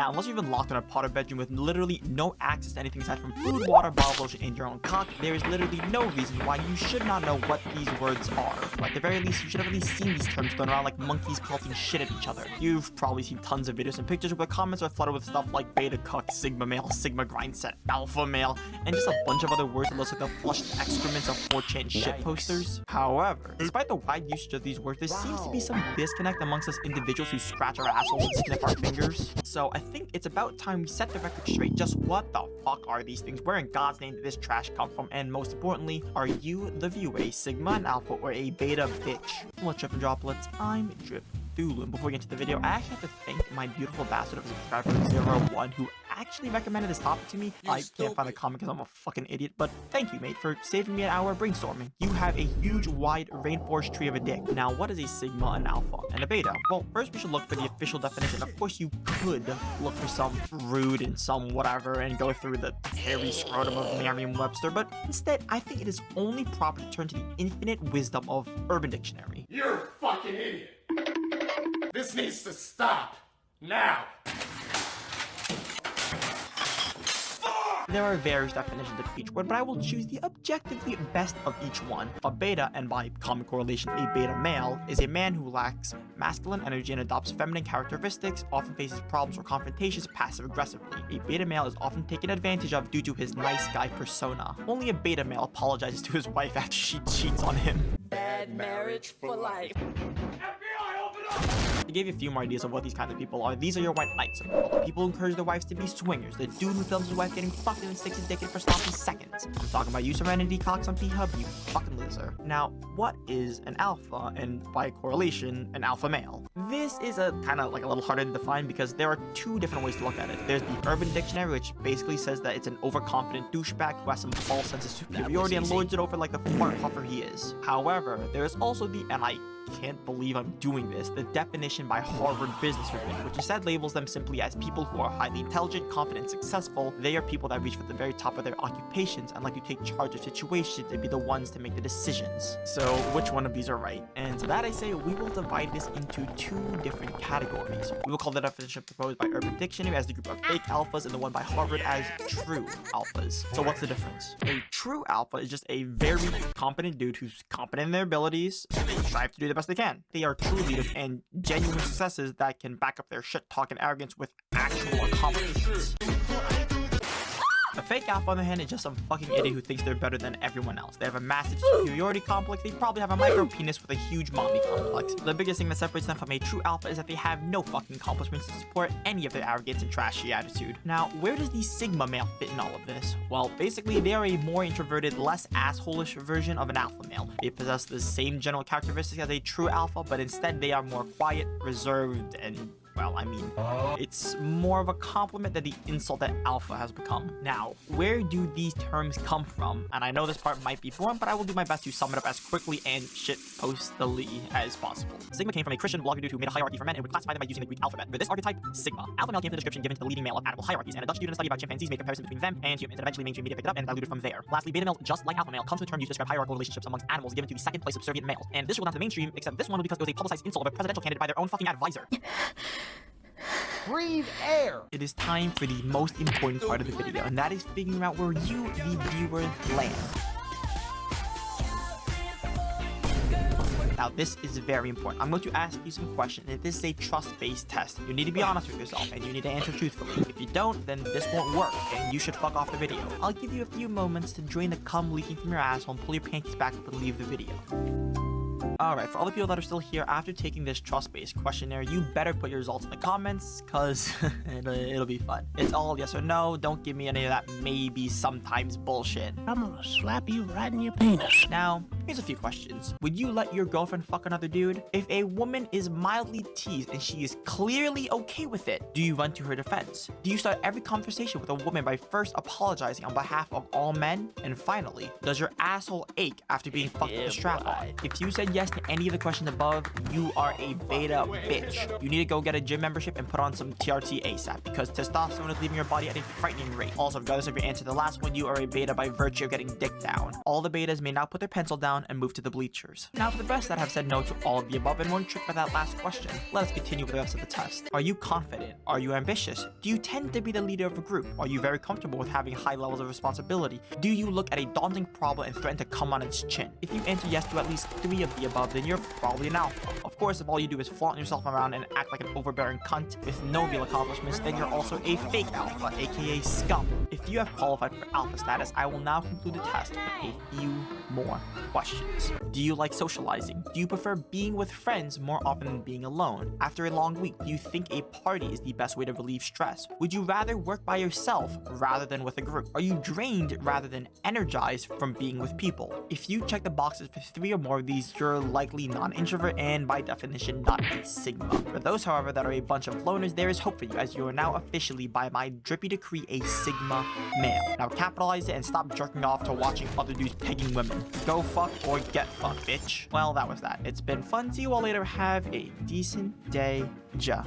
Yeah, unless you've been locked in a Potter bedroom with literally no access to anything aside from food, water, bottle lotion, and your own cock, there is literally no reason why you should not know what these words are. Or at the very least, you should have at least seen these terms thrown around like monkeys pelting shit at each other. You've probably seen tons of videos and pictures where comments are flooded with stuff like beta cuck, sigma male, sigma grind set, alpha male, and just a bunch of other words that looks like the flushed excrements of 4chan shit posters. However, despite the wide usage of these words, there seems to be some disconnect amongst us individuals who scratch our assholes and sniff our fingers. So I think it's about time we set the record straight. Just what the fuck are these things? Where in God's name did this trash come from? And most importantly, are you, the viewer, a sigma, an alpha, or a beta bitch? What's up, droplets? I'm dripthulu. And before we get into the video, I actually have to thank my beautiful bastard of a subscriber, 𝐷01, who actually recommended this topic to me. I can't find the comment because I'm a fucking idiot, but thank you, mate, for saving me an hour of brainstorming. You have a huge, wide rainforest tree of a dick. Now, what is a sigma, an alpha, and a beta? Well, first we should look for the official definition. Of course, you could look for some rude and some whatever and go through the hairy scrotum of Merriam-Webster, but instead, I think it is only proper to turn to the infinite wisdom of Urban Dictionary. You're a fucking idiot. This needs to stop. Now. There are various definitions of each word, but I will choose the objectively best of each one. A beta, and by common correlation, a beta male, is a man who lacks masculine energy and adopts feminine characteristics, often faces problems or confrontations passive-aggressively. A beta male is often taken advantage of due to his nice guy persona. Only a beta male apologizes to his wife after she cheats on him. Bad marriage for life. FBI, open up! I gave you a few more ideas of what these kinds of people are. These are your white knights of the world. The people who encourage their wives to be swingers. The dude who films his wife getting fucked and sticks his dick in for sloppy seconds. I'm talking about you, Serenity Cox on P-Hub, you fucking loser. Now, what is an alpha, and by correlation, an alpha male? This is a kind of like a little harder to define because there are two different ways to look at it. There's the Urban Dictionary, which basically says that it's an overconfident douchebag who has some false sense of superiority and lords it over like the fart puffer he is. However, there is also the, and I can't believe I'm doing this, the definition by Harvard Business Review, which instead labels them simply as people who are highly intelligent, confident, and successful. They are people that reach for the very top of their occupations and like to take charge of situations and be the ones to make the decisions. So which one of these are right? And to that I say we will divide this into two different categories. We will call the definition proposed by Urban Dictionary as the group of fake alphas and the one by Harvard as true alphas. So what's the difference? A true alpha is just a very competent dude who's competent in their abilities and they strive to do the best they can. They are true leaders and genuine successes that can back up their shit talk and arrogance with actual accomplishments. A fake alpha, on the other hand, is just some fucking idiot who thinks they're better than everyone else. They have a massive superiority complex. They probably have a micro penis with a huge mommy complex. The biggest thing that separates them from a true alpha is that they have no fucking accomplishments to support any of their arrogance and trashy attitude. Now, where does the sigma male fit in all of this? Well, basically, they are a more introverted, less asshole-ish version of an alpha male. They possess the same general characteristics as a true alpha, but instead they are more quiet, reserved, and well, I mean, it's more of a compliment than the insult that alpha has become. Now, where do these terms come from? And I know this part might be boring, but I will do my best to sum it up as quickly and shit-postily as possible. Sigma came from a Christian blogger dude who made a hierarchy for men and would classify them by using the Greek alphabet. For this archetype, sigma. Alpha male came from the description given to the leading male of animal hierarchies, and a Dutch student study about chimpanzees made a comparison between them and humans, and eventually mainstream media picked it up and diluted from there. Lastly, beta male, just like alpha male, comes from the term used to describe hierarchical relationships amongst animals given to the second place subservient males. And this will down to the mainstream, except this one because it was a publicized insult of a presidential candidate by their own fucking advisor. Breathe air. It is time for the most important part of the video, and that is figuring out where you, the viewer, land. Now, this is very important. I'm going to ask you some questions, and this is a trust-based test. You need to be honest with yourself, and you need to answer truthfully. If you don't, then this won't work, and you should fuck off the video. I'll give you a few moments to drain the cum leaking from your asshole and pull your panties back up and leave the video. Alright, for all the people that are still here after taking this trust-based questionnaire, you better put your results in the comments, cause it'll be fun. It's all yes or no, don't give me any of that maybe sometimes bullshit. I'm gonna slap you right in your penis. Now, here's a few questions. Would you let your girlfriend fuck another dude? If a woman is mildly teased and she is clearly okay with it, do you run to her defense? Do you start every conversation with a woman by first apologizing on behalf of all men? And finally, does your asshole ache after being fucked with a strap on? If you said yes to any of the questions above, you are a beta bitch. You need to go get a gym membership and put on some TRT ASAP because testosterone is leaving your body at a frightening rate. Also, regardless of your answer to the last one, you are a beta by virtue of getting dick down. All the betas may now put their pencil down down and move to the bleachers. Now for the rest that have said no to all of the above and weren't tricked by that last question, let us continue with the rest of the test. Are you confident? Are you ambitious? Do you tend to be the leader of a group? Are you very comfortable with having high levels of responsibility? Do you look at a daunting problem and threaten to come on its chin? If you answer yes to at least 3 of the above, then you're probably an alpha. Of course, if all you do is flaunt yourself around and act like an overbearing cunt with no real accomplishments, then you're also a fake alpha, aka scum. If you have qualified for alpha status, I will now conclude the test with a few more questions. Do you like socializing? Do you prefer being with friends more often than being alone? After a long week, do you think a party is the best way to relieve stress? Would you rather work by yourself rather than with a group? Are you drained rather than energized from being with people? If you check the boxes for 3 or more of these, you're likely non-introvert and by definition not a sigma. For those, however, that are a bunch of loners, there is hope for you, as you are now officially, by my drippy decree, a sigma male. Now capitalize it and stop jerking off to watching other dudes pegging women. Go fuck or get fucked, bitch. Well, that was that. It's been fun. See you all later. Have a decent day. Ja.